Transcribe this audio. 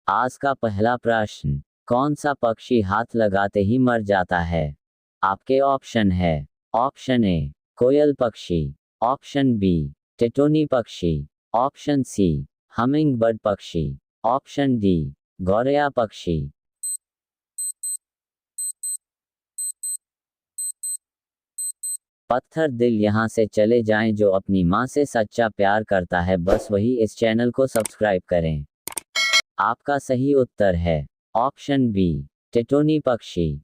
आज का पहला प्रश्न, कौन सा पक्षी हाथ लगाते ही मर जाता है? आपके ऑप्शन है। ऑप्शन ए कोयल पक्षी, ऑप्शन बी टिटोनी पक्षी, ऑप्शन सी हमिंग बर्ड पक्षी, ऑप्शन डी गौरैया पक्षी। पत्थर दिल यहाँ से चले जाएं, जो अपनी माँ से सच्चा प्यार करता है बस वही इस चैनल को सब्सक्राइब करें। आपका सही उत्तर है ऑप्शन बी टिटोनी पक्षी।